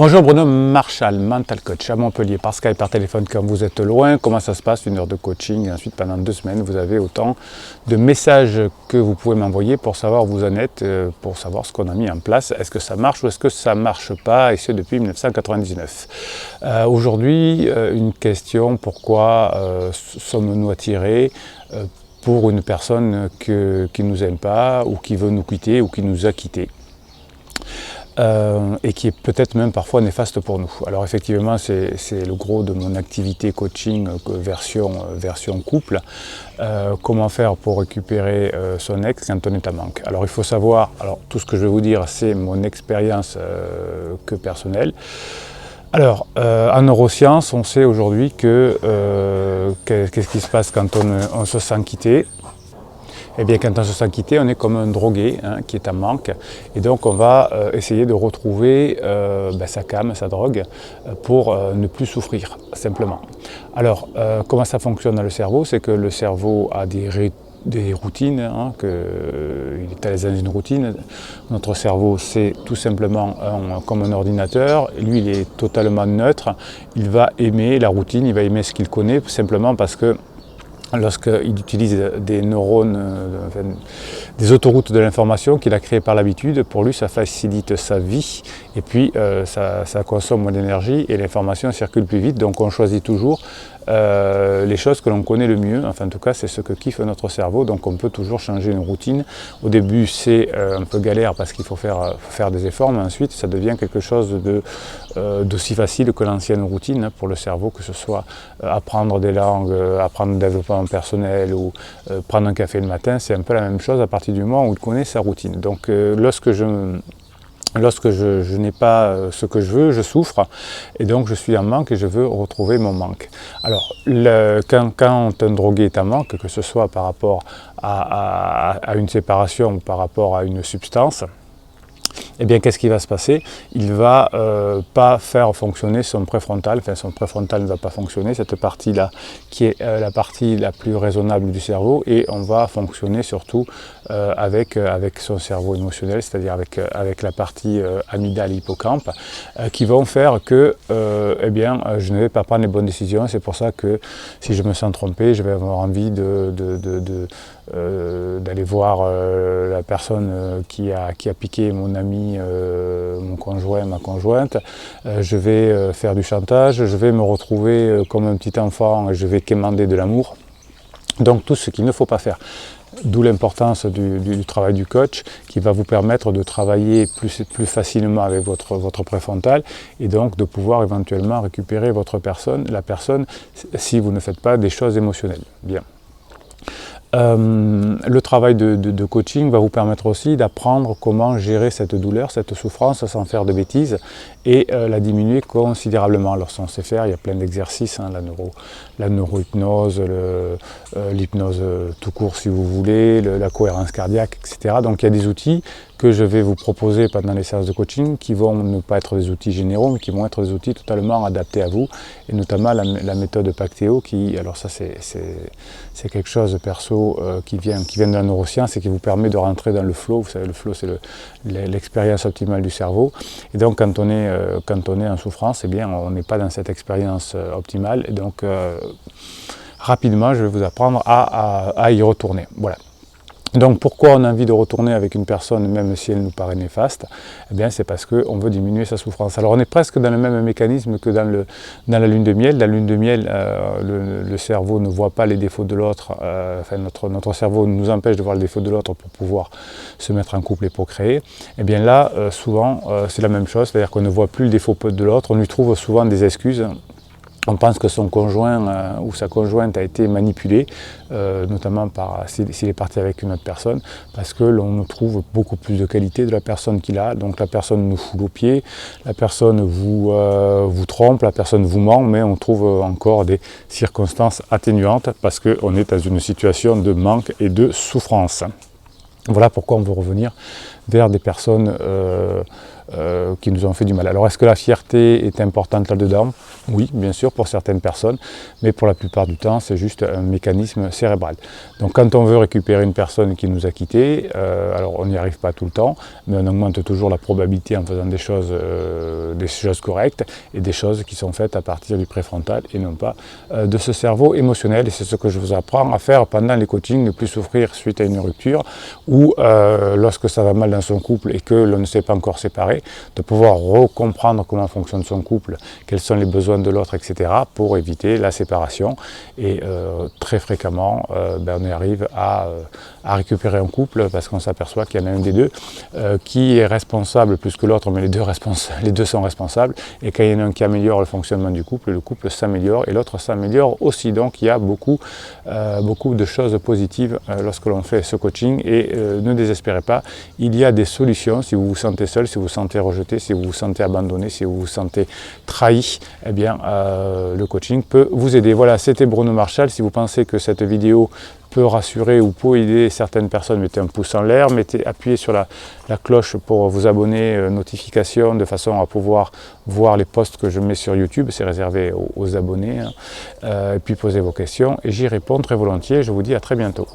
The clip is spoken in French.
Bonjour Bruno Marchal, Mental Coach à Montpellier, par Skype, par téléphone quand vous êtes loin. Comment ça se passe? Une heure de coaching et ensuite pendant 2 semaines vous avez autant de messages que vous pouvez m'envoyer pour savoir où vous en êtes, pour savoir ce qu'on a mis en place. Est-ce que ça marche ou est-ce que ça ne marche pas? Et ce depuis 1999. Aujourd'hui, une question: pourquoi sommes-nous attirés pour une personne qui ne nous aime pas ou qui veut nous quitter ou qui nous a quittés? Et qui est peut-être même parfois néfaste pour nous. Alors effectivement, c'est le gros de mon activité coaching version couple. Comment faire pour récupérer son ex quand on est en manque? Alors il faut savoir, tout ce que je vais vous dire, c'est mon expérience que personnelle. Alors, en neurosciences, on sait aujourd'hui que qu'est-ce qui se passe quand on se sent quitté? Eh bien, quand on se sent quitté, on est comme un drogué qui est en manque. Et donc, on va essayer de retrouver sa came, sa drogue, pour ne plus souffrir, simplement. Alors, comment ça fonctionne dans le cerveau? C'est que le cerveau a des routines, il est dans une routine. Notre cerveau, c'est tout simplement comme un ordinateur. Lui, il est totalement neutre. Il va aimer la routine, il va aimer ce qu'il connaît, simplement parce que lorsqu'il utilise des neurones, des autoroutes de l'information qu'il a créées par l'habitude, pour lui ça facilite sa vie et puis ça consomme moins d'énergie et l'information circule plus vite, donc on choisit toujours les choses que l'on connaît le mieux. Enfin, en tout cas, c'est ce que kiffe notre cerveau, donc on peut toujours changer une routine. Au début, c'est un peu galère parce qu'il faut faire des efforts, mais ensuite, ça devient quelque chose d'aussi facile que l'ancienne routine pour le cerveau, que ce soit apprendre des langues, apprendre le développement personnel ou prendre un café le matin. C'est un peu la même chose à partir du moment où il connaît sa routine. Donc, lorsque je n'ai pas ce que je veux, je souffre et donc je suis en manque et je veux retrouver mon manque. Alors, quand un drogué est en manque, que ce soit par rapport à une séparation ou par rapport à une substance, eh bien, qu'est-ce qui va se passer? Il ne va pas faire fonctionner son préfrontal, enfin son préfrontal ne va pas fonctionner, cette partie-là qui est la partie la plus raisonnable du cerveau, et on va fonctionner surtout avec son cerveau émotionnel, c'est-à-dire avec la partie amygdale et hippocampe, qui vont faire que je ne vais pas prendre les bonnes décisions. C'est pour ça que si je me sens trompé, je vais avoir envie d'aller voir la personne qui a piqué mon ami, mon conjoint, ma conjointe. Je vais faire du chantage, je vais me retrouver comme un petit enfant, je vais quémander de l'amour. Donc tout ce qu'il ne faut pas faire. D'où l'importance du travail du coach, qui va vous permettre de travailler plus facilement avec votre préfrontal et donc de pouvoir éventuellement récupérer la personne si vous ne faites pas des choses émotionnelles. Bien. Le travail de coaching va vous permettre aussi d'apprendre comment gérer cette douleur, cette souffrance sans faire de bêtises et la diminuer considérablement. Alors on sait faire, il y a plein d'exercices, la neurohypnose, l'hypnose tout court si vous voulez, la cohérence cardiaque, etc. Donc il y a des outils que je vais vous proposer pendant les séances de coaching qui vont ne pas être des outils généraux, mais qui vont être des outils totalement adaptés à vous, et notamment la méthode Pactéo, alors ça c'est quelque chose de perso qui vient de la neuroscience et qui vous permet de rentrer dans le flow. Vous savez, le flow, c'est l'expérience optimale du cerveau, et donc quand on est en souffrance, eh bien on n'est pas dans cette expérience optimale, et donc rapidement je vais vous apprendre à y retourner. Voilà. Donc pourquoi on a envie de retourner avec une personne même si elle nous paraît néfaste? Eh bien c'est parce qu'on veut diminuer sa souffrance. Alors on est presque dans le même mécanisme que dans la lune de miel. La lune de miel, le cerveau ne voit pas les défauts de l'autre, notre cerveau nous empêche de voir les défauts de l'autre pour pouvoir se mettre en couple et procréer. Eh bien là, souvent, c'est la même chose, c'est-à-dire qu'on ne voit plus le défaut de l'autre, on lui trouve souvent des excuses. On pense que son conjoint ou sa conjointe a été manipulé, notamment s'il est parti avec une autre personne, parce que l'on trouve beaucoup plus de qualité de la personne qu'il a. Donc la personne nous foule aux pieds, la personne vous trompe, la personne vous ment, mais on trouve encore des circonstances atténuantes parce qu'on est dans une situation de manque et de souffrance. Voilà pourquoi on veut revenir vers des personnes qui nous ont fait du mal. Alors est-ce que la fierté est importante là-dedans? Oui, bien sûr, pour certaines personnes, mais pour la plupart du temps, c'est juste un mécanisme cérébral. Donc quand on veut récupérer une personne qui nous a quittés, alors on n'y arrive pas tout le temps, mais on augmente toujours la probabilité en faisant des choses correctes et des choses qui sont faites à partir du préfrontal et non pas de ce cerveau émotionnel. Et c'est ce que je vous apprends à faire pendant les coachings, ne plus souffrir suite à une rupture ou lorsque ça va mal dans son couple et que l'on ne s'est pas encore séparé, de pouvoir recomprendre comment fonctionne son couple, quels sont les besoins de l'autre, etc. pour éviter la séparation. Et très fréquemment, on arrive à récupérer un couple parce qu'on s'aperçoit qu'il y en a un des deux qui est responsable plus que l'autre, mais les deux sont responsables. Et quand il y en a un qui améliore le fonctionnement du couple, le couple s'améliore et l'autre s'améliore aussi. Donc il y a beaucoup de choses positives lorsque l'on fait ce coaching. Et ne désespérez pas, il y a des solutions. Si vous vous sentez seul, si vous vous sentez rejeté, si vous vous sentez abandonné, si vous vous sentez trahi, eh bien le coaching peut vous aider. Voilà, c'était Bruno Marchal. Si vous pensez que cette vidéo peut rassurer ou peut aider certaines personnes, mettez un pouce en l'air, appuyez sur la cloche pour vous abonner, notifications, de façon à pouvoir voir les posts que je mets sur YouTube. C'est réservé aux abonnés. Et puis posez vos questions et j'y réponds très volontiers. Je vous dis à très bientôt.